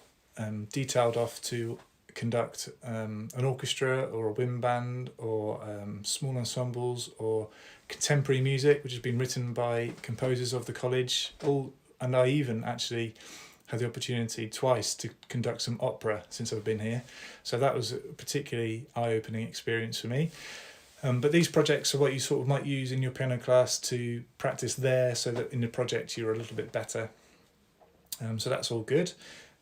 S1: detailed off to conduct an orchestra or a wind band or small ensembles or contemporary music, which has been written by composers of the college. And I even actually had the opportunity twice to conduct some opera since I've been here. So that was a particularly eye-opening experience for me. But these projects are what you sort of might use in your piano class to practice there, so that in the project you're a little bit better. So that's all good.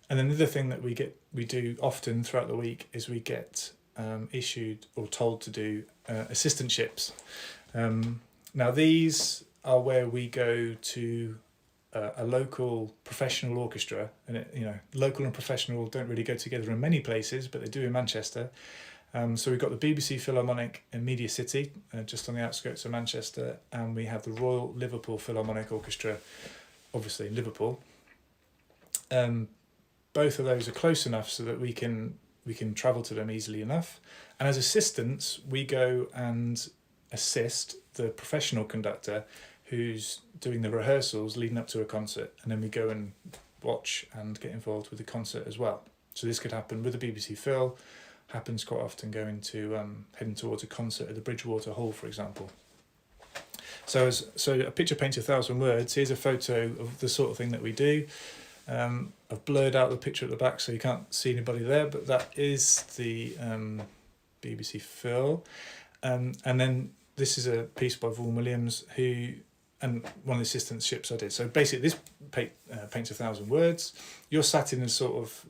S1: And then the other thing that we do often throughout the week is we get issued or told to do assistantships. Now these are where we go to a local professional orchestra, and local and professional don't really go together in many places, but they do in Manchester. So we've got the BBC Philharmonic in Media City, just on the outskirts of Manchester, and we have the Royal Liverpool Philharmonic Orchestra, obviously in Liverpool. Both of those are close enough so that we can travel to them easily enough. And as assistants, we go and assist the professional conductor who's doing the rehearsals leading up to a concert, and then we go and watch and get involved with the concert as well. So this could happen with the BBC Phil, happens quite often going to heading towards a concert at the Bridgewater Hall, for example. So a picture paints 1,000 words. Here's a photo of the sort of thing that we do. I've blurred out the picture at the back so you can't see anybody there, but that is the BBC Phil. And then this is a piece by Vaughan Williams, and one of the assistantships I did. So basically this paints 1,000 words. You're sat in a sort of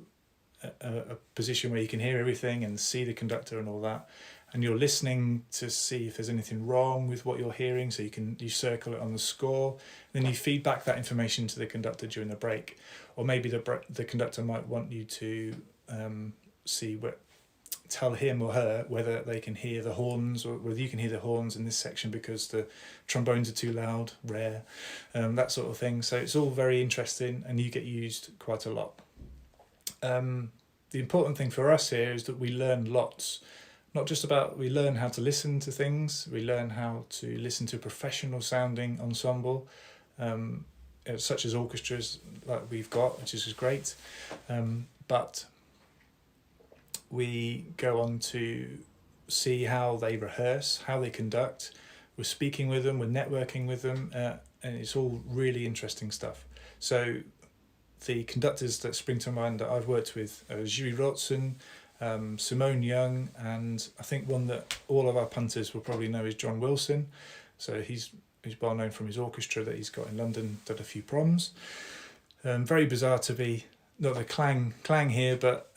S1: a position where you can hear everything and see the conductor and all that, and you're listening to see if there's anything wrong with what you're hearing, so you circle it on the score, then you feed back that information to the conductor during the break. Or maybe the conductor might want you to tell him or her whether they can hear the horns, or whether you can hear the horns in this section because the trombones are too loud, rare, that sort of thing. So it's all very interesting and you get used quite a lot. The important thing for us here is that we learn lots. Not just we learn how to listen to things, we learn how to listen to a professional sounding ensemble, such as orchestras like we've got, which is great. But we go on to see how they rehearse, how they conduct. We're speaking with them, we're networking with them, and it's all really interesting stuff. So the conductors that spring to mind that I've worked with are Julie Rotzen, Simone Young, and I think one that all of our punters will probably know is John Wilson. So he's well known from his orchestra that he's got in London, done a few proms. Very bizarre to be, not the clang here, but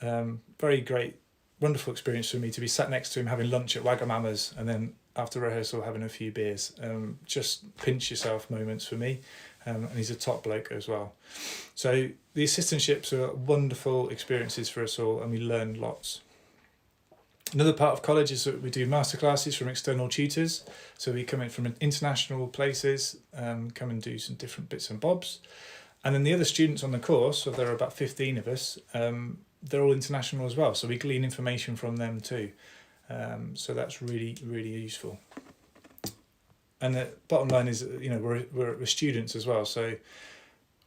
S1: very great, wonderful experience for me to be sat next to him having lunch at Wagamama's, and then after rehearsal having a few beers. Just pinch yourself moments for me. And he's a top bloke as well. So the assistantships are wonderful experiences for us all, and we learn lots. Another part of college is that we do masterclasses from external tutors. So we come in from international places, come and do some different bits and bobs. And then the other students on the course, so there are about 15 of us, they're all international as well. So we glean information from them too. So that's really, really useful. And the bottom line is, you know, we're students as well, so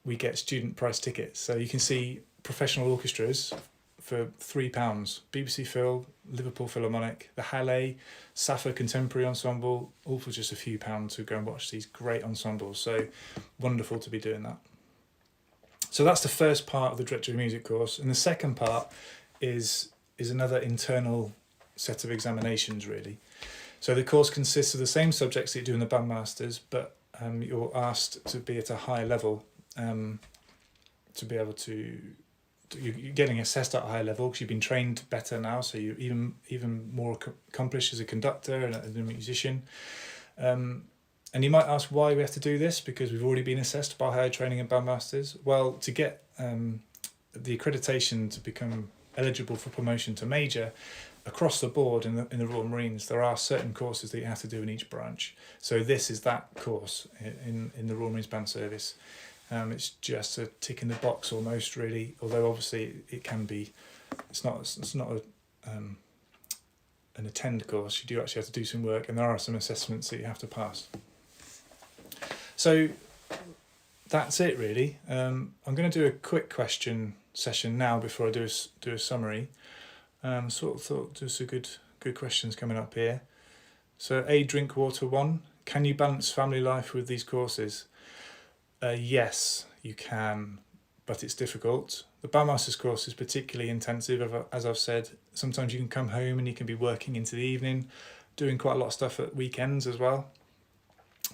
S1: we get student price tickets. So you can see professional orchestras for £3. BBC Phil, Liverpool Philharmonic, the Halle, Sappho Contemporary Ensemble, all for just a few pounds to go and watch these great ensembles. So wonderful to be doing that. So that's the first part of the Director of Music course. And the second part is another internal set of examinations, really. So the course consists of the same subjects that you do in the bandmasters, but you're asked to be at a high level, to be able to, you're getting assessed at a high level because you've been trained better now, so you're even more accomplished as a conductor and a musician. And you might ask why we have to do this, because we've already been assessed by higher training in bandmasters. Well, to get the accreditation to become eligible for promotion to major, across the board in the Royal Marines, there are certain courses that you have to do in each branch. So this is that course in the Royal Marines Band Service. It's just a tick in the box almost, really. Although obviously it can be, it's not an attend course. You do actually have to do some work, and there are some assessments that you have to pass. So that's it, really. I'm going to do a quick question session now before I do a summary. Sort of thought there's some good questions coming up here. So Drinkwater 1, can you balance family life with these courses? Yes, you can, but it's difficult. The Bandmasters course is particularly intensive, as I've said. Sometimes you can come home and you can be working into the evening, doing quite a lot of stuff at weekends as well.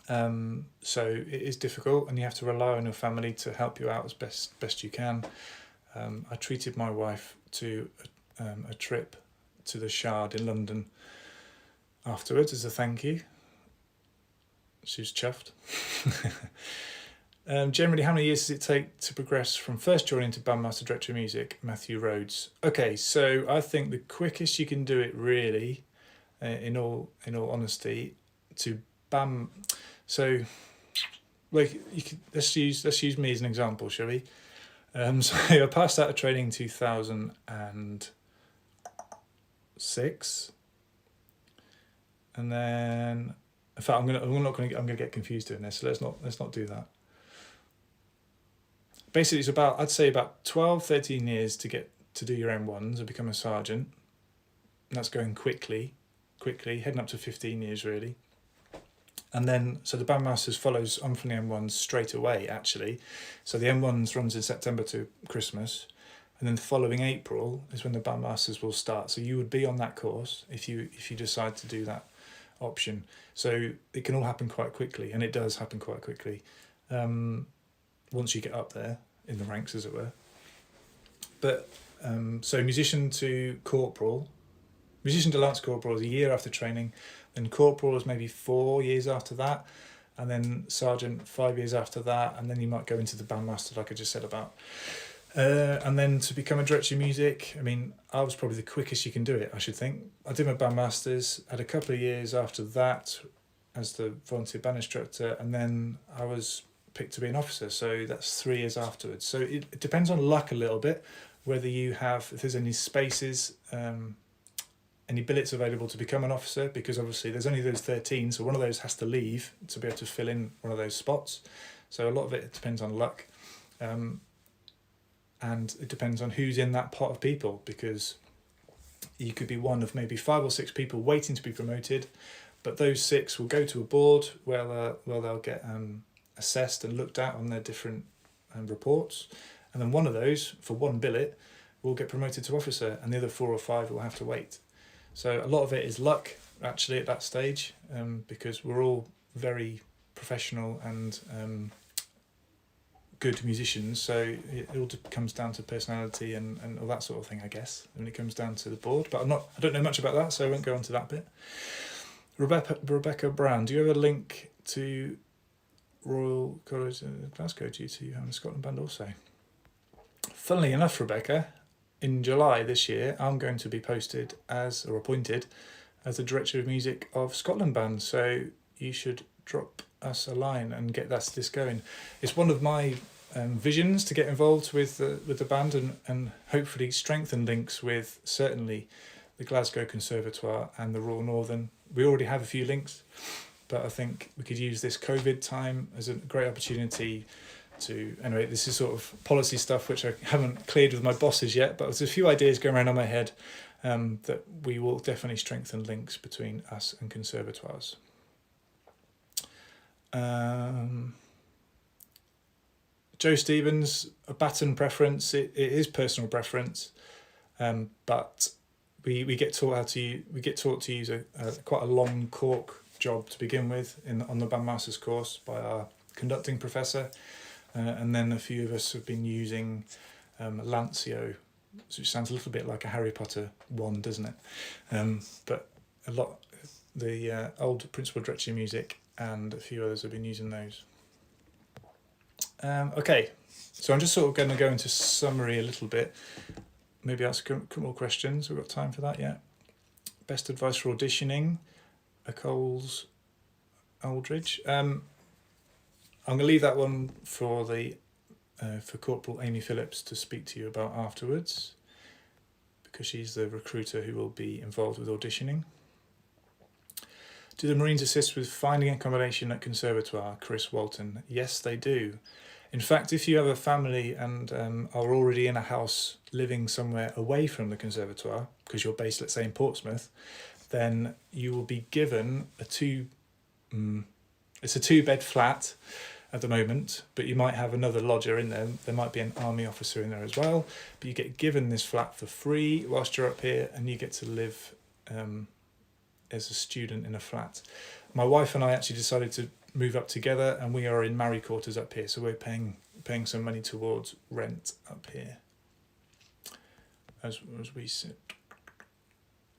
S1: So it is difficult, and you have to rely on your family to help you out as best you can. I treated my wife to a trip to the Shard in London afterwards as a thank you. She was chuffed. Generally, how many years does it take to progress from first joining to Bandmaster Director of Music? Matthew Rhodes. Okay, so I think the quickest you can do it, really, in all honesty, to BAM. So, like, let's use me as an example, shall we? So I passed out of training in 2006, and then, in fact, I'm gonna get confused doing this. So let's not do that. Basically, it's I'd say about 12, 13 years to get to do your M1s and become a sergeant. And that's going quickly, heading up to 15 years really. And then, so the Bandmasters follows on from the M1s straight away, actually. So the M1s runs in September to Christmas, and then the following April is when the Bandmasters will start. So you would be on that course if you decide to do that option. So it can all happen quite quickly, and it does happen quite quickly. Once you get up there in the ranks, as it were. But so musician to Lance Corporal is a year after training, then Corporal is maybe 4 years after that, and then Sergeant 5 years after that, and then you might go into the Bandmaster, like I just said about. And then to become a Director of Music, I mean, I was probably the quickest you can do it, I should think. I did my Bandmasters, had a couple of years after that as the volunteer band instructor, and then I was picked to be an officer, so that's 3 years afterwards. So it depends on luck a little bit, whether you have, if there's any spaces, any billets available to become an officer, because obviously there's only those 13, so one of those has to leave to be able to fill in one of those spots. So a lot of it depends on luck, and it depends on who's in that pot of people, because you could be one of maybe 5 or 6 people waiting to be promoted, but those 6 will go to a board where they'll get assessed and looked at on their different reports, and then one of those, for one billet, will get promoted to officer, and the other 4 or 5 will have to wait. So a lot of it is luck, actually, at that stage, because we're all very professional and good musicians, so it all comes down to personality and all that sort of thing, I guess, when it comes down to the board. But I don't know much about that, so I won't go on to that bit. Rebecca Brown, do you have a link to Royal College Glasgow due to having a Scotland band also? Funnily enough, Rebecca, in July this year, I'm going to be appointed as the Director of Music of Scotland Band, so you should drop us a line and get this going. It's one of my visions to get involved with the band and hopefully strengthen links with certainly the Glasgow Conservatoire and the Royal Northern. We already have a few links, but I think we could use this COVID time as a great opportunity to, anyway, this is sort of policy stuff which I haven't cleared with my bosses yet, but there's a few ideas going around on my head that we will definitely strengthen links between us and conservatoires. Joe Stevens, a baton preference, it is personal preference, but we get taught to use quite a long cork job to begin with on the bandmasters course by our conducting professor. And then a few of us have been using Lancio, which sounds a little bit like a Harry Potter wand, doesn't it? But a lot, the old Principal Directory music and a few others have been using those. Okay, so I'm just sort of going to go into summary a little bit. Maybe ask a couple more questions. We've got time for that yet. Best advice for auditioning, a Coles Aldridge. I'm going to leave that one for Corporal Amy Phillips to speak to you about afterwards, because she's the recruiter who will be involved with auditioning. Do the Marines assist with finding accommodation at Conservatoire? Chris Walton. Yes, they do. In fact, if you have a family and are already in a house living somewhere away from the Conservatoire, because you're based, let's say, in Portsmouth, then you will be given it's a 2-bed flat at the moment, but you might have another lodger in there. There might be an army officer in there as well, but you get given this flat for free whilst you're up here, and you get to live as a student in a flat. My wife and I actually decided to move up together, and we are in Marry quarters up here, so we're paying some money towards rent up here as we sit.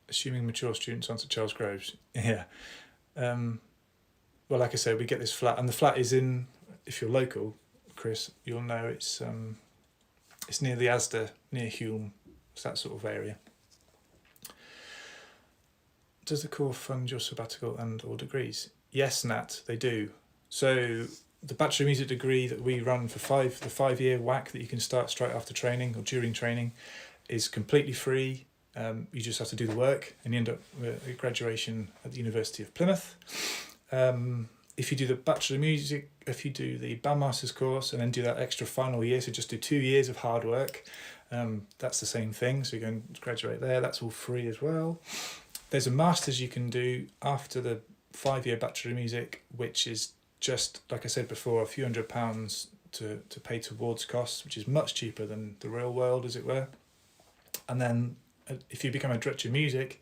S1: Assuming mature students answer Charles Groves. Yeah. Well, like I said, we get this flat, and the flat is in, if you're local, Chris, you'll know it's near the Asda, near Hulme. It's that sort of area. Does the Corps fund your sabbatical and or degrees? Yes, Nat, they do. So the Bachelor of Music degree that we run for the 5-year WAC that you can start straight after training or during training is completely free. You just have to do the work, and you end up with a graduation at the University of Plymouth. If you do the Bachelor of Music, if you do the bandmasters course and then do that extra final year, so just do 2 years of hard work, that's the same thing. So you're going to graduate there. That's all free as well. There's a master's you can do after the 5-year Bachelor of Music, which is just, like I said before, a few £100 to pay towards costs, which is much cheaper than the real world, as it were. And then if you become a Director of Music,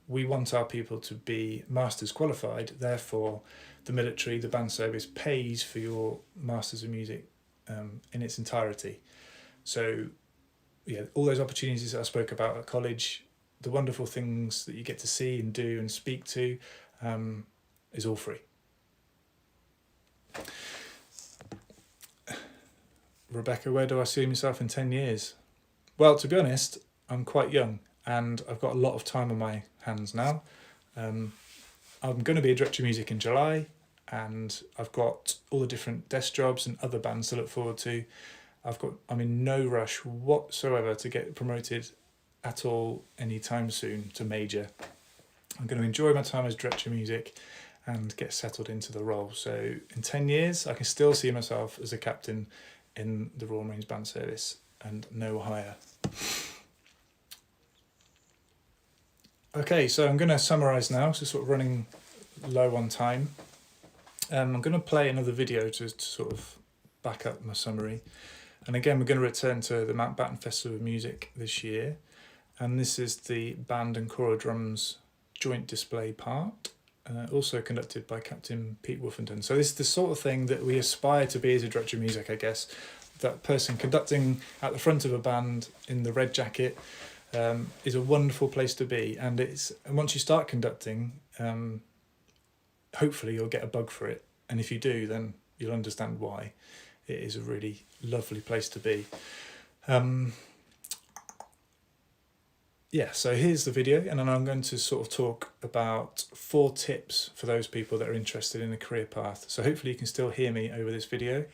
S1: we want our people to be Masters qualified. Therefore, the military, the band service, pays for your Masters of Music in its entirety. So, yeah, all those opportunities that I spoke about at college, the wonderful things that you get to see and do and speak to, is all free. Rebecca, where do I see myself in 10 years? Well, to be honest, I'm quite young and I've got a lot of time on my hands now. I'm going to be a Director of Music in July, and I've got all the different desk jobs and other bands to look forward to. I'm in no rush whatsoever to get promoted at all anytime soon to Major. I'm going to enjoy my time as Director of Music and get settled into the role. So in 10 years, I can still see myself as a captain in the Royal Marines Band Service and no higher. Okay, so I'm going to summarise now, so sort of running low on time. I'm going to play another video to sort of back up my summary. And again, we're going to return to the Mountbatten Festival of Music this year. And this is the band and choral drums joint display part, also conducted by Captain Pete Woofenden. So this is the sort of thing that we aspire to be as a Director of Music, I guess. That person conducting at the front of a band in the red jacket is a wonderful place to be. And once you start conducting, hopefully you'll get a bug for it. And if you do, then you'll understand why. It is a really lovely place to be. Yeah, so here's the video, and then I'm going to sort of talk about 4 tips for those people that are interested in a career path. So hopefully you can still hear me over this video.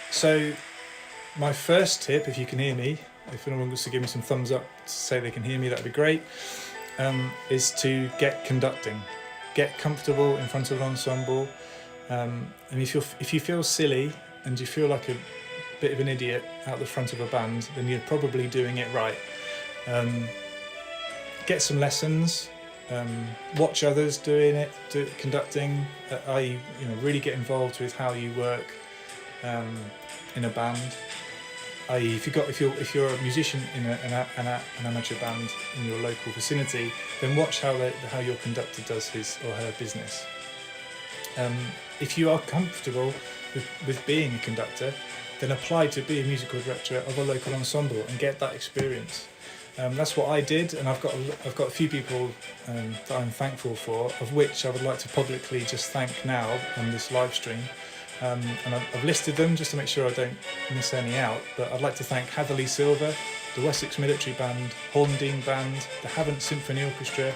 S1: So my first tip, if you can hear me, if anyone wants to give me some thumbs up to say they can hear me, that'd be great, is to get conducting. Get comfortable in front of an ensemble. And if you feel silly and you feel like a bit of an idiot out the front of a band, then you're probably doing it right. Get some lessons. Watch others doing it, conducting. Really get involved with how you work in a band. If you're a musician in an amateur band in your local vicinity, then watch how your conductor does his or her business. If you are comfortable with being a conductor, then apply to be a musical director of a local ensemble and get that experience. That's what I did, and I've got a few people that I'm thankful for, of which I would like to publicly just thank now on this live stream. And I've listed them just to make sure I don't miss any out, but I'd like to thank Hatherley Silver, the Wessex Military Band, Horndean Band, the Havant Symphony Orchestra,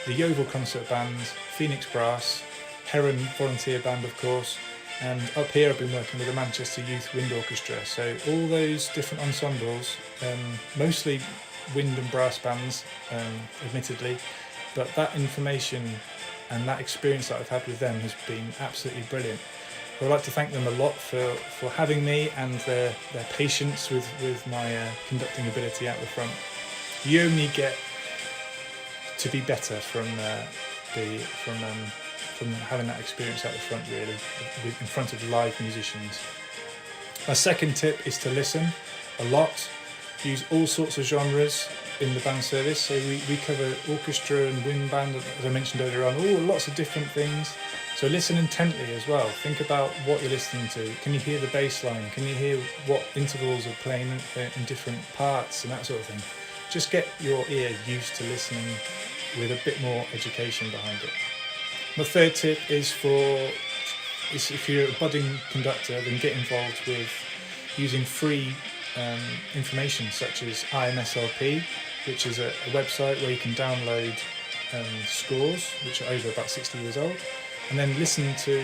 S1: the Yeovil Concert Band, Phoenix Brass, Heron Volunteer Band of course, and up here I've been working with the Manchester Youth Wind Orchestra. So all those different ensembles, mostly wind and brass bands, admittedly, but that information and that experience that I've had with them has been absolutely brilliant. I'd like to thank them a lot for having me and their patience with my conducting ability out the front. You only get to be better from having that experience out the front, really, in front of live musicians. My second tip is to listen a lot. Use all sorts of genres in the band service. So we cover orchestra and wind band, as I mentioned earlier on, lots of different things. So listen intently as well. Think about what you're listening to. Can you hear the bass line? Can you hear what intervals are playing in different parts and that sort of thing? Just get your ear used to listening with a bit more education behind it. My third tip is if you're a budding conductor, then get involved with using free information such as IMSLP, which is a website where you can download scores which are over about 60 years old, and then listen to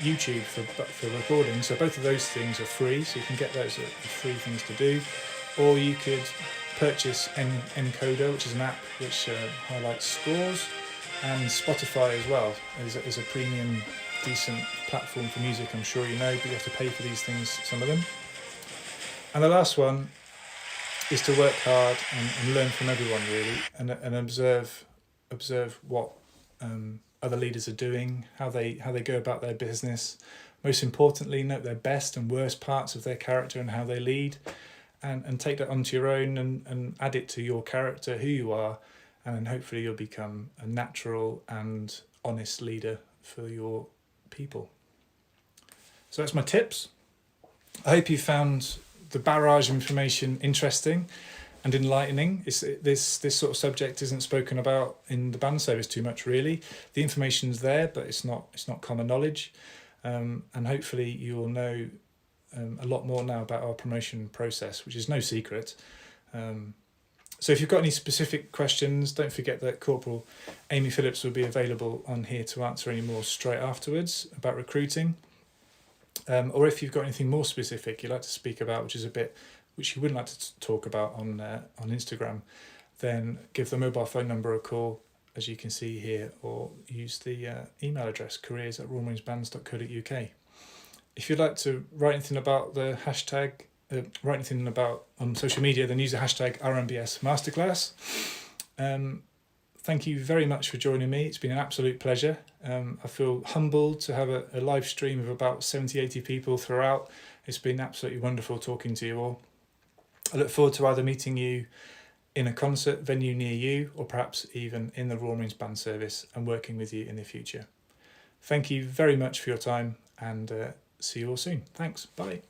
S1: YouTube for recordings. So both of those things are free, so you can get those free things to do. Or you could purchase Encoder, which is an app which highlights scores, and Spotify as well is a premium, decent platform for music, I'm sure you know, but you have to pay for these things, some of them. And the last one is to work hard and learn from everyone, really, and observe what other leaders are doing, how they go about their business. Most importantly, note their best and worst parts of their character and how they lead, and take that onto your own and add it to your character, who you are, and then hopefully you'll become a natural and honest leader for your people. So that's my tips. I hope you found the barrage of information interesting and enlightening. This sort of subject isn't spoken about in the band service too much, really. The information's there, but it's not common knowledge. And hopefully you'll know a lot more now about our promotion process, which is no secret. So if you've got any specific questions, don't forget that Corporal Amy Phillips will be available on here to answer any more straight afterwards about recruiting. Or if you've got anything more specific you'd like to speak about, which you wouldn't like to talk about on Instagram, then give the mobile phone number a call, as you can see here, or use the email address careers@rawmarinesbands.co.uk. If you'd like to write anything about the hashtag, write anything about on social media, then use the hashtag RMBS Masterclass. Thank you very much for joining me. It's been an absolute pleasure. I feel humbled to have a live stream of about 70-80 people throughout. It's been absolutely wonderful talking to you all. I look forward to either meeting you in a concert venue near you, or perhaps even in the Royal Marines Band Service, and working with you in the future. Thank you very much for your time, and see you all soon. Thanks. Bye.